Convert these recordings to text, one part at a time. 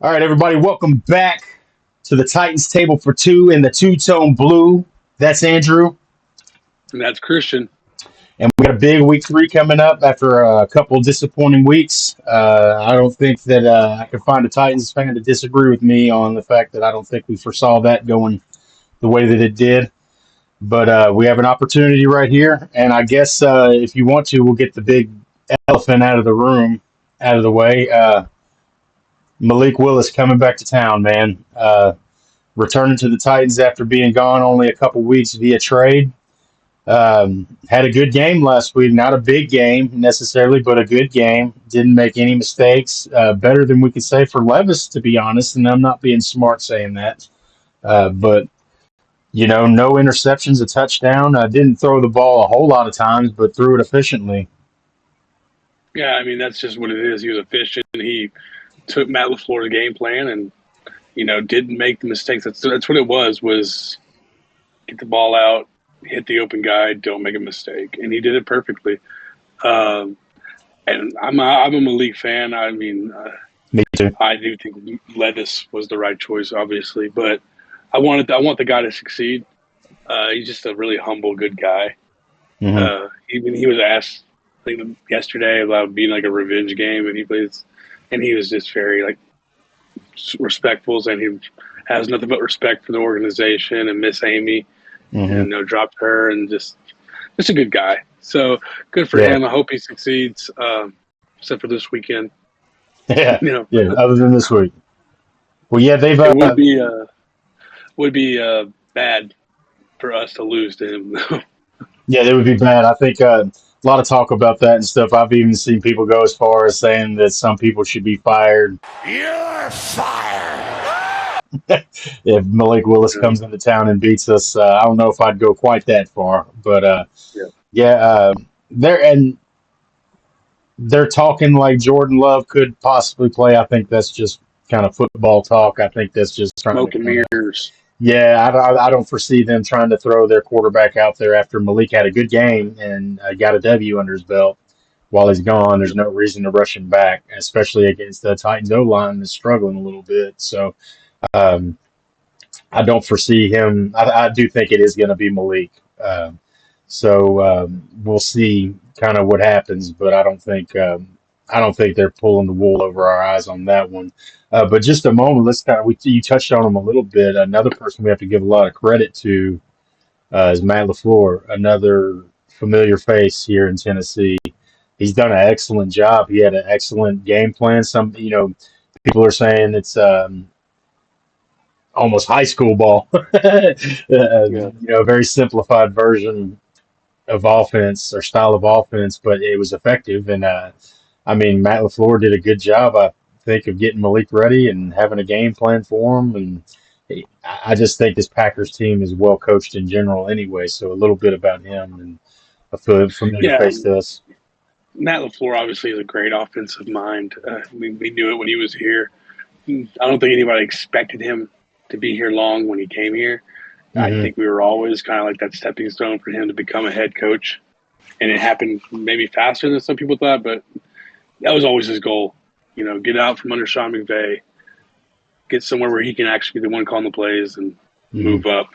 All right, everybody, welcome back to the Titans Table for Two in the two-tone blue. That's Andrew, And that's Christian. and we got a big week three coming up after a couple disappointing weeks. I don't think that I can find a Titans fan to disagree with me on the fact that I don't think we foresaw that going the way that it did. But we have an opportunity right here, and I guess if you want to, we'll get the big elephant out of the room, out of the way. Malik Willis coming back to town, man. Returning to the Titans after being gone only a couple weeks via trade. Had a good game last week. Not a big game necessarily, but a good game. Didn't make any mistakes. Better than we could say for Levis, to be honest. And I'm not being smart saying that. But, no interceptions, a touchdown. Didn't throw the ball a whole lot of times, but threw it efficiently. Yeah, I mean that's just what it is. He was efficient. He took Matt LaFleur's game plan and didn't make the mistakes. That's what it was get the ball out, hit the open guy, don't make a mistake, and he did it perfectly. Um, and I'm a Malik fan. I mean, Me too. I do think Levis was the right choice, obviously, but I want the guy to succeed. He's just a really humble, good guy. Hmm. Even he was asked, I think yesterday, about being like a revenge game, and he was just very like respectful, and he has nothing but respect for the organization and Miss Amy, and Hmm. dropped her, and just a good guy. So good for Yeah. him. I hope he succeeds. Except for this weekend, Yeah. you know, Yeah. Other than this week. Well, yeah, they've. it would be bad for us to lose to him. Yeah, they would be bad. I think a lot of talk about that and stuff. I've even seen people go as far as saying that some people should be fired You're fired. if Malik Willis Yeah, comes into town and beats us. I don't know if I'd go quite that far, but yeah, yeah, they're talking like Jordan Love could possibly play. I think that's just kind of football talk. I think that's just trying to smoke and kind of. mirrors. Yeah, I don't foresee them trying to throw their quarterback out there after Malik had a good game and got a W under his belt. While he's gone, there's no reason to rush him back, especially against the Titans O line that's struggling a little bit. So um, I don't foresee him. I do think it is going to be Malik. We'll see kind of what happens, but I don't think they're pulling the wool over our eyes on that one. But just a moment, let's kind of you touched on him a little bit. Another person we have to give a lot of credit to is Matt LaFleur, another familiar face here in Tennessee. He's done an excellent job. He had an excellent game plan. Some, people are saying it's almost high school ball. Yeah, A very simplified version of offense or style of offense, but it was effective. And I mean, Matt LaFleur did a good job, I think, of getting Malik ready and having a game plan for him. And I just think this Packers team is well coached in general, anyway. So a little bit about him and a familiar yeah. face to us. Matt LaFleur obviously is a great offensive mind. We knew it when he was here. I don't think anybody expected him to be here long when he came here. I Hmm. think we were always kind of like that stepping stone for him to become a head coach. And it happened maybe faster than some people thought, but that was always his goal. Get out from under Sean McVay, get somewhere where he can actually be the one calling the plays and Hmm. move up.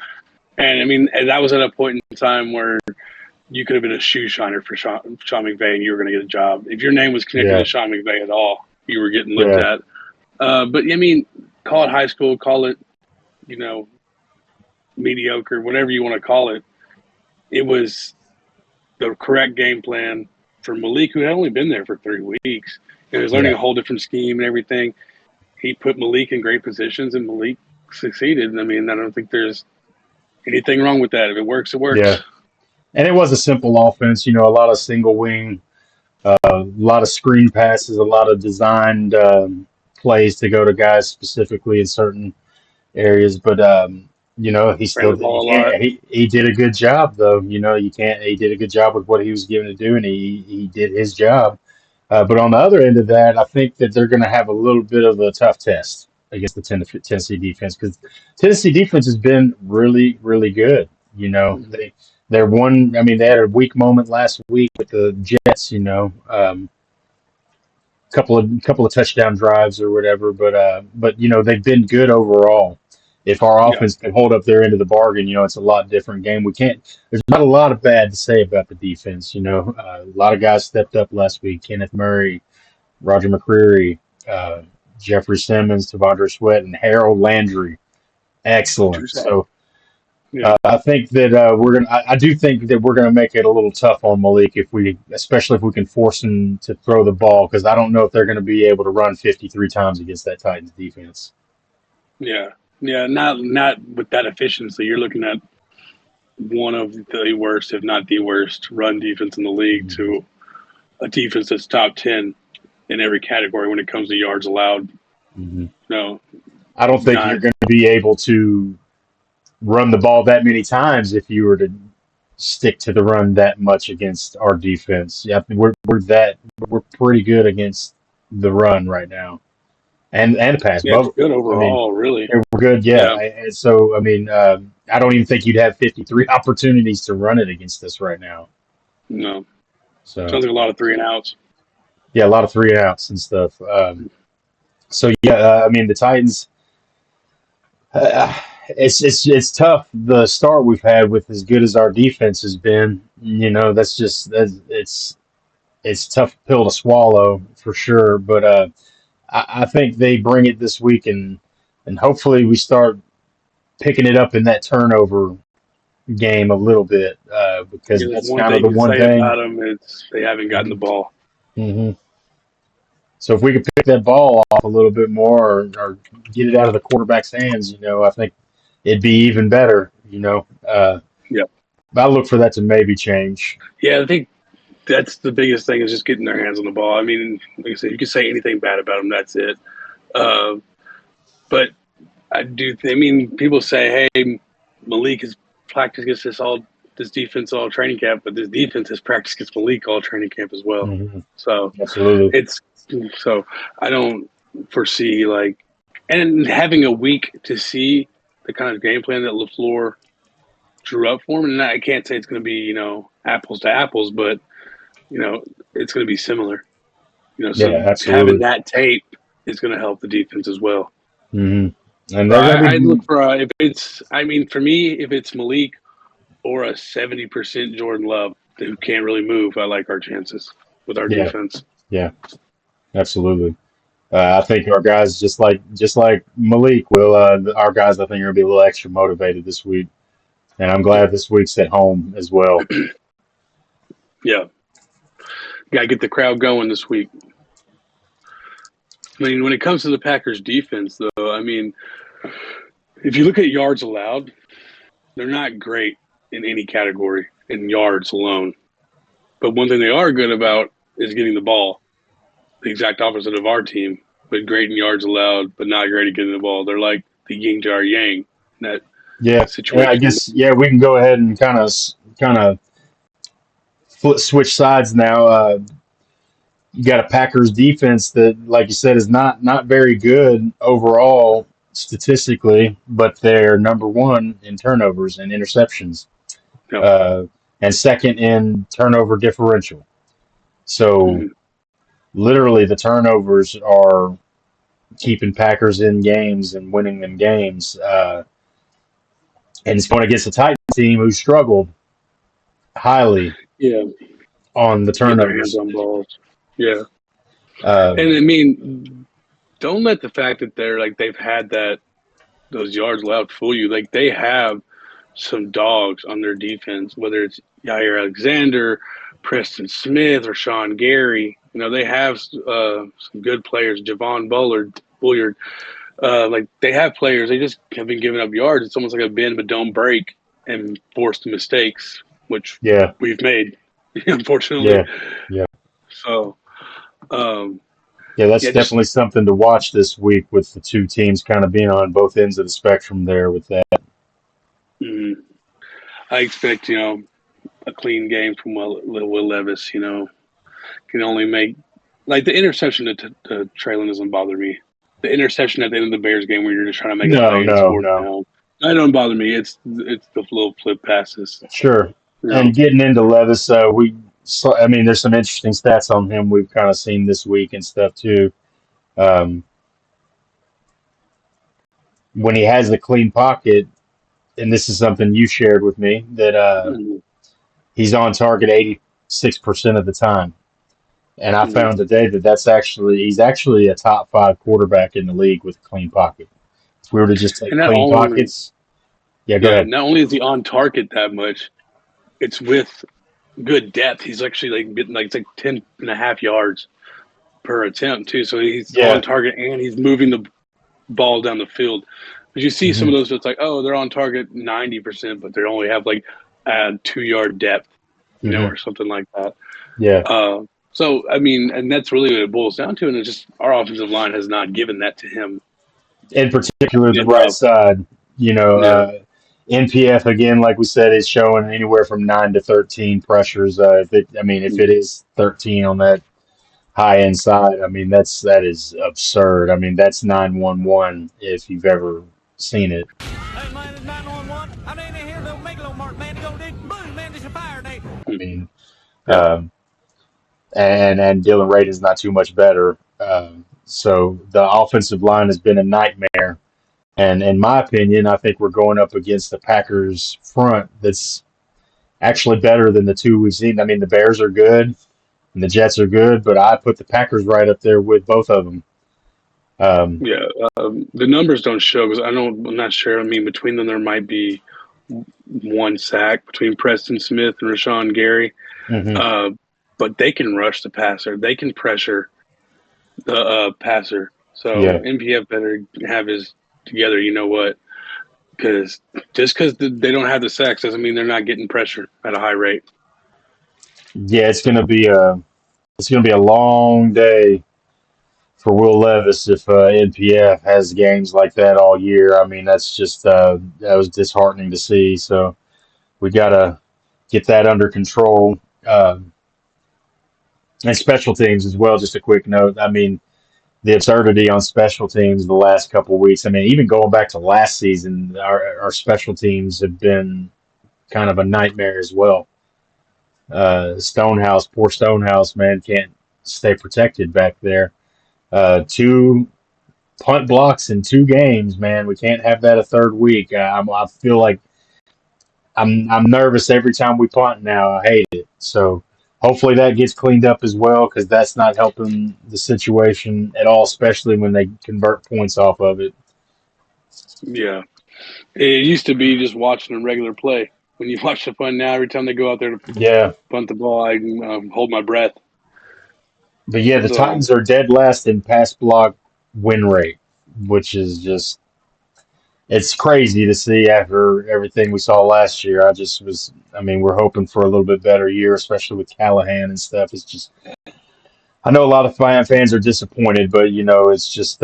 And I mean, and that was at a point in time where you could have been a shoe shiner for Sean McVay and you were going to get a job. If your name was connected Yeah, to Sean McVay at all, you were getting looked yeah, at. But I mean, call it high school, call it, you know, mediocre, whatever you want to call it. It was the correct game plan for Malik, who had only been there for 3 weeks. He was learning yeah, a whole different scheme and everything. He put Malik in great positions, and Malik succeeded. And I mean, I don't think there's anything wrong with that. If it works, it yeah. works. And it was a simple offense, a lot of single wing, a lot of screen passes, a lot of designed plays to go to guys specifically in certain areas. But he Ran still the you ball a can't. lot. He did a good job though. You can't. He did a good job with what he was given to do, and he did his job. But on the other end of that, I think that they're going to have a little bit of a tough test against the Tennessee defense because Tennessee defense has been really, really good. They're one. I mean, they had a weak moment last week with the Jets. couple of touchdown drives or whatever, but they've been good overall. If our Yeah, offense can hold up their end of the bargain, it's a lot different game. We can't. There's not a lot of bad to say about the defense. A lot of guys stepped up last week. Kenneth Murray, Roger McCreary, Jeffrey Simmons, Tavondre Sweat, and Harold Landry. Excellent. So yeah, I think that we're gonna. I do think that we're gonna make it a little tough on Malik especially if we can force him to throw the ball, because I don't know if they're going to be able to run 53 times against that Titans defense. yeah, yeah. Not with that efficiency. You're looking at one of the worst, if not the worst, run defense in the league to a defense that's top 10 in every category when it comes to yards allowed. Mm-hmm. No, I don't think you're going to be able to run the ball that many times if you were to stick to the run that much against our defense. Yeah, we're pretty good against the run right now, and the pass. yeah, it's Both. good I mean, overall, really. we're good. Yeah. Yeah, And so I mean, I don't even think you'd have 53 opportunities to run it against us right now. no. So Sounds like a lot of 3 and outs. yeah, a lot of 3 and outs and stuff. So yeah, I mean the Titans. It's tough. The start we've had with as good as our defense has been, it's a tough pill to swallow for sure. But I think they bring it this week, and hopefully we start picking it up in that turnover game a little bit, because Yeah, that's one kind of thing the to one say thing. about them is they haven't gotten the ball. Hmm. So if we could pick that ball off a little bit more, or get it out of the quarterback's hands, I think it'd be even better. Yeah, But I look for that to maybe change. yeah. I think that's the biggest thing is just getting their hands on the ball. I mean, like I said, you can say anything bad about them. That's it. Uh, but I do. I mean, people say, "Hey, Malik has practiced against this defense all training camp," but this defense has practiced against Malik all training camp as well. Hmm. So Absolutely. it's so I don't foresee and having a week to see the kind of game plan that LaFleur drew up for him. And I can't say it's going to be apples to apples, but it's going to be similar. Yeah, So having absolutely. that tape is going to help the defense as well. Hmm. And So they're going to I'd be. look for if it's. I mean, for me, if it's Malik or a 70% Jordan Love who can't really move, I like our chances with our Yeah, defense. yeah, absolutely. I think our guys, just like Malik, will. Our guys, I think, are going to be a little extra motivated this week, and I'm Yeah, glad this week's at home as well. yeah. Got to get the crowd going this week. I mean, when it comes to the Packers defense, though, I mean, if you look at yards allowed, they're not great in any category in yards alone. But one thing they are good about is getting the ball. The exact opposite of our team, but great in yards allowed, but not great at getting the ball. They're like the yin to our yang in that Yeah, yeah. I situation. guess we can go ahead and kind of switch sides now. You got a Packers defense that, like you said, is not very good overall statistically, but they're number one in turnovers and interceptions, Yep. uh, and second in turnover differential. So Mm-hmm. literally, the turnovers are keeping Packers in games and winning them games. And it's going against a Titans team who struggled highly Yeah, on the getting their hands turnovers. on balls. Yeah, Uh, and I mean, don't let the fact that they've had those yards allowed fool you. Like they have some dogs on their defense, whether it's Yair Alexander, Preston Smith, or Sean Gary. They have some good players. Javon Bulliard. They have players. They just have been giving up yards. It's almost like a bend but don't break and forced mistakes, which yeah, we've made, unfortunately. yeah, yeah. So, um, Yeah, that's yeah, just definitely something to watch this week, with the two teams kind of being on both ends of the spectrum there with that. mm, I expect a clean game from Will Levis. Can only make the interception to Traylon doesn't bother me. The interception at the end of the Bears game where you're just trying to make a No, play and it's no, fourth no. down. That don't bother me. It's the little flip passes. Sure. You know. And getting into Levis, So I mean, there's some interesting stats on him we've kind of seen this week and stuff too. Um, when he has the clean pocket, and this is something you shared with me that Mhm. he's on target 86% of the time. And I Mhm. found today that he's actually a top five quarterback in the league with a clean pocket. If we were to just take And not clean only, pockets, yeah, go yeah, ahead. not only is he on target that much, it's with good depth. He's actually like getting like it's like 10.5 yards per attempt too. So he's on Yeah. target and he's moving the ball down the field. But you see some Hmm. of those, it's like, oh, they're on target 90%, but they only have like 2 yard depth, Hmm. or something like that. Yeah. Uh, so I mean, and that's really what it boils down to. And it's just our offensive line has not given that to him In particular, the right enough. side, Yeah, NPF again, like we said, is showing anywhere from 9 to 13 pressures. If it is 13 on that high end side, I mean that is absurd. I mean that's 911 if you've ever seen it. Hey, man, it's 911. I ain't in here, no Megalomark, man. You gonna dig boom, man, there's a fire day. I mean, yeah, um, and Dylan Radin's not too much better. So the offensive line has been a nightmare. And in my opinion, I think we're going up against the Packers front that's actually better than the two we've seen. I mean, the Bears are good and the Jets are good, but I put the Packers right up there with both of them. Um, yeah. The numbers don't show because I'm not sure. I mean, between them, there might be one sack between Preston Smith and Rashawn Gary. mhm. Uh, but they can rush the passer. They can pressure the passer. So Yeah, MPF better have his together. You know what? Because just because they don't have the sacks doesn't mean they're not getting pressure at a high rate. yeah, it's gonna be a long day for Will Levis if NPF has games like that all year. I mean, that was disheartening to see. So we gotta get that under control. And special teams as well. Just a quick note. I mean, the absurdity on special teams the last couple of weeks. I mean, even going back to last season, our special teams have been kind of a nightmare as well. Stonehouse, poor Stonehouse, man, can't stay protected back there. Two punt blocks in 2 games, man. We can't have that a third week. I feel like I'm nervous every time we punt now. I hate it. So hopefully that gets cleaned up as well because that's not helping the situation at all, especially when they convert points off of it. Yeah, it used to be just watching a regular play. When you watch the fun now, every time they go out there to Yeah, punt the ball, I can hold my breath. but yeah, the So Titans are dead last in pass block win rate, which is just it's crazy to see after everything we saw last year. I mean, we're hoping for a little bit better year, especially with Callahan and stuff. It's just I know a lot of fans are disappointed, but it's just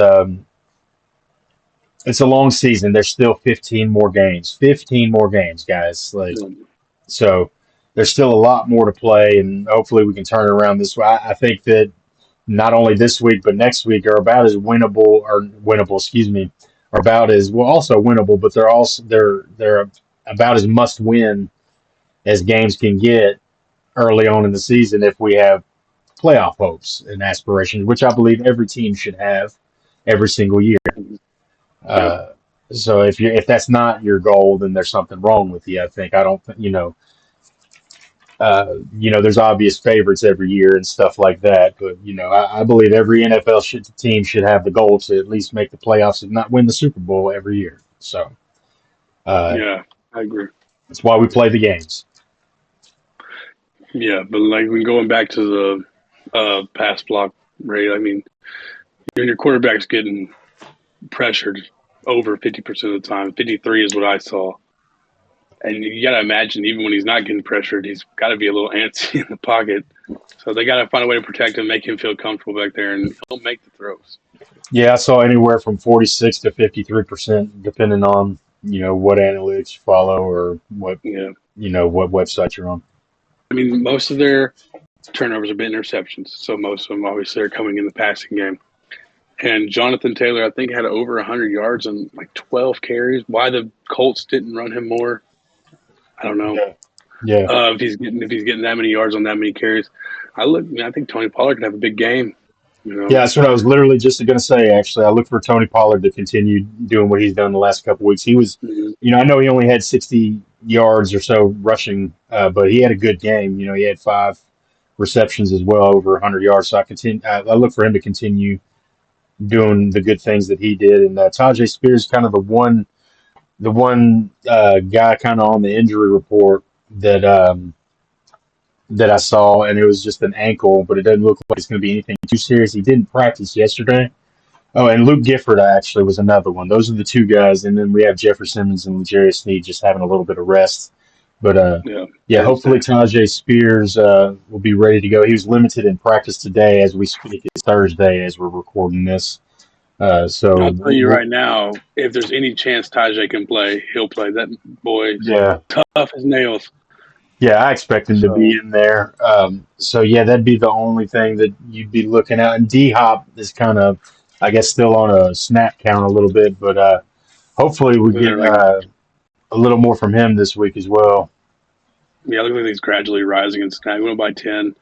it's a long season. There's still 15 more games. 15 more games, guys. Like so, there's still a lot more to play, and hopefully we can turn it around this way. I think that not only this week but next week are about as winnable. Excuse me, are about as well also winnable, but they're about as must win as games can get early on in the season if we have playoff hopes and aspirations, which I believe every team should have every single year. yep, Uh, so if that's not your goal, then there's something wrong with you. I think I don't there's obvious favorites every year and stuff like that, but I believe every team should have the goal to at least make the playoffs, if not win the Super Bowl every year. So uh, yeah, I agree. that's why we play the games. Yeah, but like when going back to the pass block rate, I mean, when your quarterback's getting pressured over 50% of the time, 53 is what I saw. And you got to imagine, even when he's not getting pressured, he's got to be a little antsy in the pocket. So they got to find a way to protect him, make him feel comfortable back there, and he'll make the throws. Yeah, I saw anywhere from 46 to 53%, depending on what analytics you follow or Yeah. what website you're on. I mean, most of their turnovers have been interceptions. So most of them obviously are coming in the passing game. And Jonathan Taylor, I think, had over 100 yards and like 12 carries. Why the Colts didn't run him more, I don't know. Yeah. Yeah. If he's getting that many yards on that many carries, I think Tony Pollard could have a big game. Yeah, that's what I was literally just going to say, actually. I look for Tony Pollard to continue doing what he's done the last couple weeks. He was, Mhm. I know he only had 60 yards or so rushing, but he had a good game. He had 5 receptions as well, over 100 yards. So I look for him to continue doing the good things that he did. And Tajay Spears, kind of the one guy kind of on the injury report that I saw, and it was just an ankle, but it doesn't look like it's going to be anything too serious. He didn't practice yesterday. Oh, and Luke Gifford actually was another one. Those are the two guys, and then we have Jeffrey Simmons and L'Jarius Sneed just having a little bit of rest. But yeah, hopefully Tajay Spears will be ready to go. He was limited in practice today as we speak. It's Thursday as we're recording this. So I'll tell you right now, if there's any chance Tajay can play, he'll play. That boy, tough as nails. Yeah, I expect him to be in there. So yeah, that'd be the only thing that you'd be looking at. And D Hop is kind of, I guess, still on a snap count a little bit, but hopefully we get a little more from him this week as well. Yeah, look like he's gradually rising in snap. He went by 10.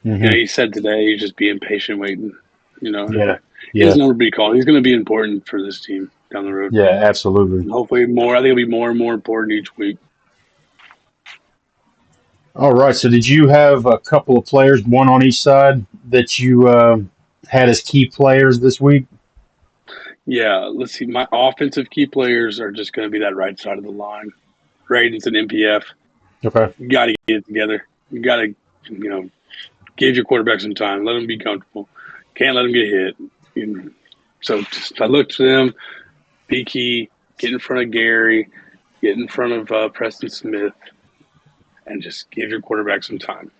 Mm-hmm. He said today he's just being patient, waiting. Yeah. He has number to be called. He's going to be important for this team down the road. Yeah, absolutely. And hopefully more. I think it'll be more and more important each week. All right. So did you have a couple of players, one on each side, that you had as key players this week? Yeah, let's see. My offensive key players are just going to be that right side of the line. Braden's an MPF. Okay. You got to get it together. You got to, give your quarterback some time. Let him be comfortable. Can't let him get hit. So I look to them, be key, get in front of Gary, get in front of Preston Smith, and just give your quarterback some time.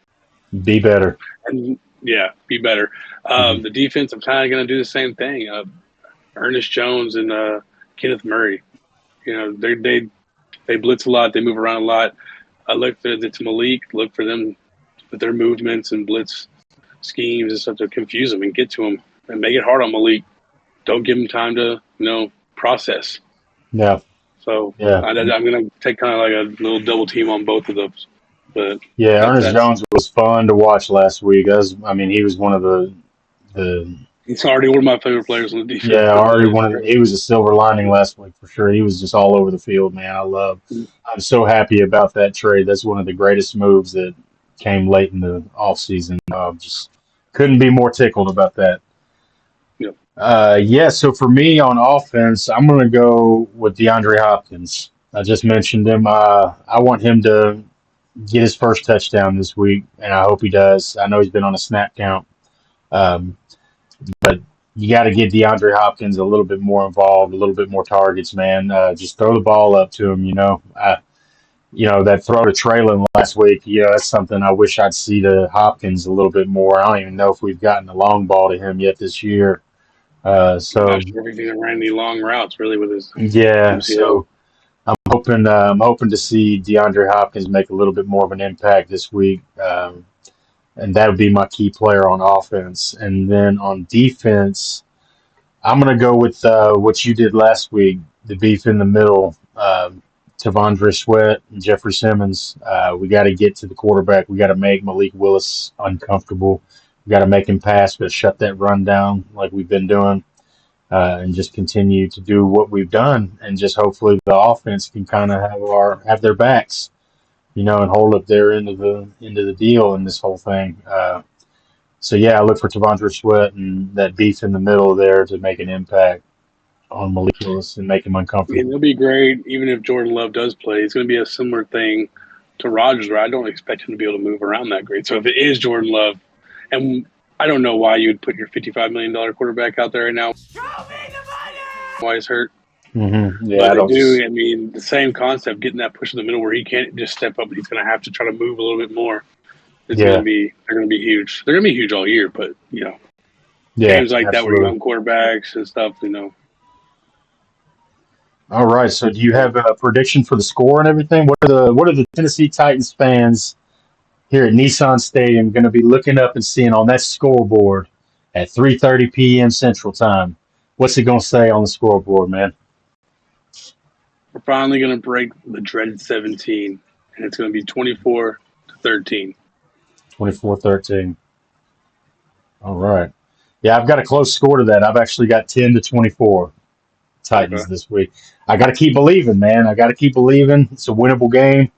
Be better. And yeah, be better. The defense, I'm kind of going to do the same thing. Ernest Jones and Kenneth Murray. They blitz a lot. They move around a lot. I look for it's Malik. Look for them with their movements and blitz schemes and stuff to confuse them and get to them and make it hard on Malik. Don't give him time to process. Yeah. So I'm going to take kind of like a little double team on both of those. But yeah, Ernest Jones was fun to watch last week. He was one of the. He's already one of my favorite players on the defense. Yeah, he was a silver lining last week for sure. He was just all over the field, man. I'm so happy about that trade. That's one of the greatest moves that came late in the offseason. Just couldn't be more tickled about that. Yep. So for me on offense, I'm going to go with DeAndre Hopkins. I just mentioned him. I want him to get his first touchdown this week, and I hope he does. I know he's been on a snap count. But you got to get DeAndre Hopkins a little bit more involved, a little bit more targets, man. Just throw the ball up to him, that throw to Traylon last week, that's something I wish I'd see to Hopkins a little bit more. I don't even know if we've gotten a long ball to him yet this year. I'm not sure if he's even ran any long routes really with his MCL. So I'm hoping to see DeAndre Hopkins make a little bit more of an impact this week. And that would be my key player on offense. And then on defense, I'm going to go with what you did last week, the beef in the middle, T'Vondre Sweat and Jeffrey Simmons. We got to get to the quarterback. We got to make Malik Willis uncomfortable. We got to make him pass, but shut that run down like we've been doing, and just continue to do what we've done. And just hopefully the offense can kind of have their backs, and hold up their end of the deal in this whole thing. So I look for T'Vondre Sweat and that beef in the middle there to make an impact on Malik Willis and make him uncomfortable. It'll be great, even if Jordan Love does play. It's going to be a similar thing to Rodgers, where I don't expect him to be able to move around that great. So if it is Jordan Love, and I don't know why you would put your $55 million quarterback out there right now. Why he's hurt. Mm-hmm. Yeah, but the same concept, getting that push in the middle where he can't just step up, but he's going to have to try to move a little bit more. They're going to be huge. They're going to be huge all year, but games like absolutely. that where young quarterbacks and stuff, All right. So do you have a prediction for the score and everything? What are the Tennessee Titans fans here at Nissan Stadium going to be looking up and seeing on that scoreboard at 3:30 p.m. Central Time? What's it going to say on the scoreboard, man? We're finally going to break the dreaded 17 and it's going to be 24-13. 24-13. All right. Yeah, I've got a close score to that. I've actually got 10-24 Titans this week. I got to keep believing, man. I got to keep believing. It's a winnable game.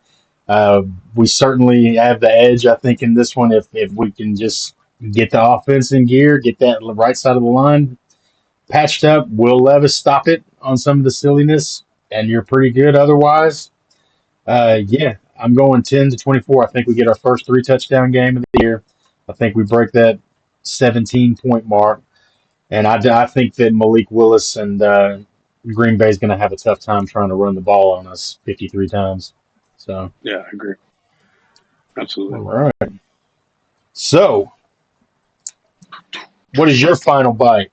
We certainly have the edge, I think, in this one if we can just get the offense in gear, get that right side of the line patched up. Will Levis stop it on some of the silliness, and you're pretty good otherwise. Yeah, I'm going 10-24. I think we get our first 3-touchdown game of the year. I think we break that 17-point mark. And I think that Malik Willis and Green Bay is going to have a tough time trying to run the ball on us 53 times. So yeah, I agree. Absolutely. All right. So, what is your final bite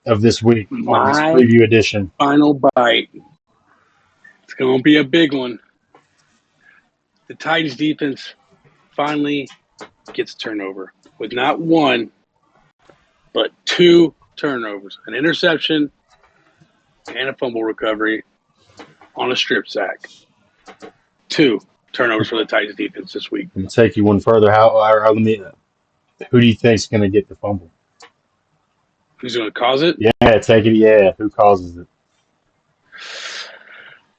of this week on this preview edition? Final bite. It's going to be a big one. The Titans defense finally gets turnover with not one, but 2 turnovers, an interception and a fumble recovery on a strip sack. 2 turnovers for the Titans defense this week. Let me take you one further. Who do you think is going to get the fumble? Who's going to cause it? Yeah, take it. Yeah, who causes it?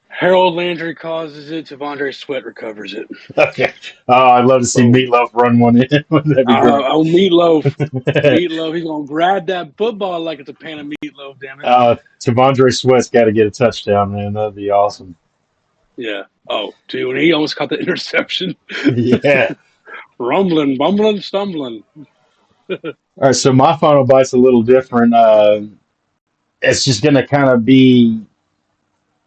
Harold Landry causes it. Devondre Sweat recovers it. Okay. Oh, I'd love to see Meatloaf run one in. That'd be great. Meatloaf. Meatloaf. He's going to grab that football like it's a pan of meatloaf, damn it. Devondre Sweat's got to get a touchdown, man. That'd be awesome. Yeah. Oh, dude, when he almost caught the interception. Yeah. Rumbling, bumbling, stumbling. All right, so my final bite's a little different. It's just going to kind of be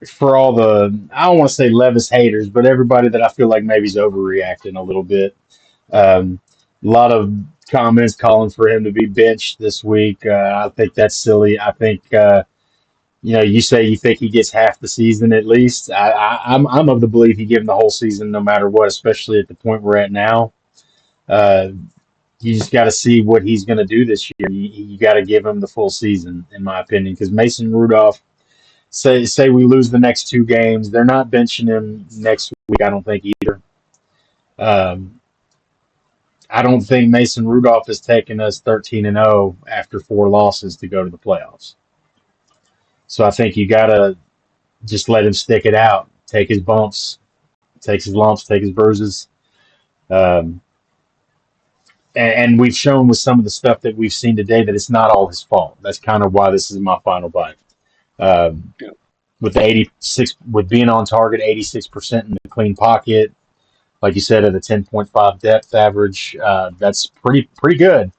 for all the, I don't want to say Levis haters, but everybody that I feel like maybe is overreacting a little bit. A lot of comments calling for him to be benched this week. I think that's silly. I think, you say you think he gets half the season at least. I'm of the belief you give him the whole season no matter what, especially at the point we're at now. You just got to see what he's going to do this year. You got to give him the full season, in my opinion, because Mason Rudolph, say we lose the next 2 games, they're not benching him next week, I don't think either. I don't think Mason Rudolph has taken us 13-0 after 4 losses to go to the playoffs. So I think you got to just let him stick it out, take his bumps, take his lumps, take his bruises. And we've shown with some of the stuff that we've seen today that it's not all his fault. That's kind of why this is my final bite. With the 86, with being on target, 86% in the clean pocket, like you said, at a 10.5 depth average, that's pretty good.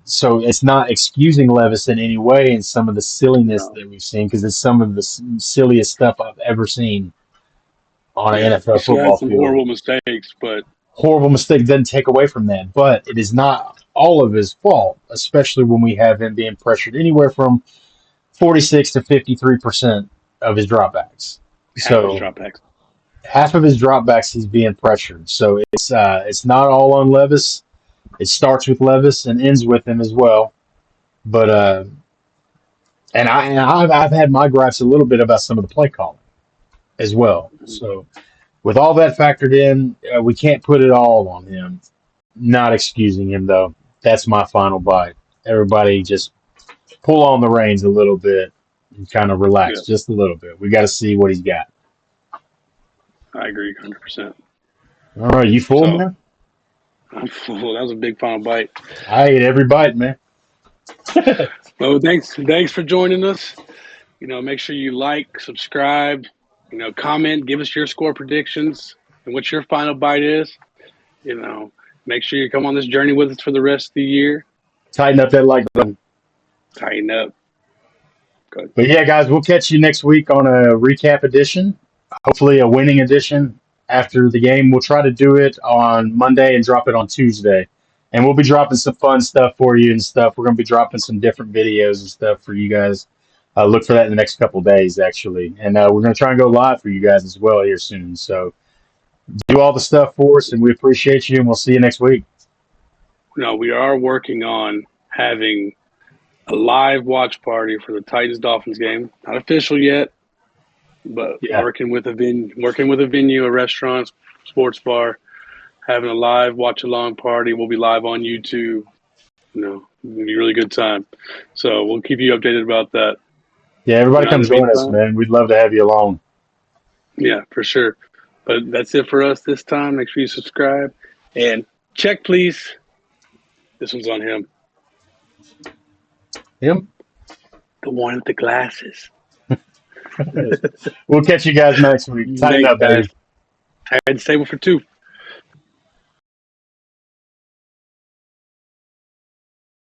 So it's not excusing Levis in any way in some of the silliness that we've seen, because it's some of the silliest stuff I've ever seen on an NFL football field. Horrible mistakes, but horrible mistake doesn't take away from that, but it is not all of his fault, especially when we have him being pressured anywhere from 46 to 53% of his dropbacks. So half of his dropbacks he's being pressured. So it's not all on Levis. It starts with Levis and ends with him as well. But I've had my gripes a little bit about some of the play calling as well. So with all that factored in, we can't put it all on him. Not excusing him, though. That's my final bite. Everybody just pull on the reins a little bit and kind of relax just a little bit. We got to see what he's got. I agree 100%. All right, you full, man? I'm full. That was a big final bite. I ate every bite, man. Well, thanks for joining us. Make sure you like, subscribe, comment, give us your score predictions and what your final bite is. Make sure you come on this journey with us for the rest of the year. Tighten up that like button. Tighten up. Good. But yeah, guys, we'll catch you next week on a recap edition. Hopefully a winning edition after the game. We'll try to do it on Monday and drop it on Tuesday. And we'll be dropping some fun stuff for you and stuff. We're going to be dropping some different videos and stuff for you guys. Look for that in the next couple of days, actually. And we're going to try and go live for you guys as well here soon. So do all the stuff for us, and we appreciate you, and we'll see you next week. We are working on having a live watch party for the Titans-Dolphins game. Not official yet, but working with a venue, a restaurant, sports bar, having a live watch-along party. We'll be live on YouTube. It'll be a really good time. So we'll keep you updated about that. Yeah, everybody come join us, man. We'd love to have you along. Yeah, for sure. But that's it for us this time. Make sure you subscribe. And check, please. This one's on him. Him? The one with the glasses. We'll catch you guys next week. Tighten up, baby. Titans table for 2.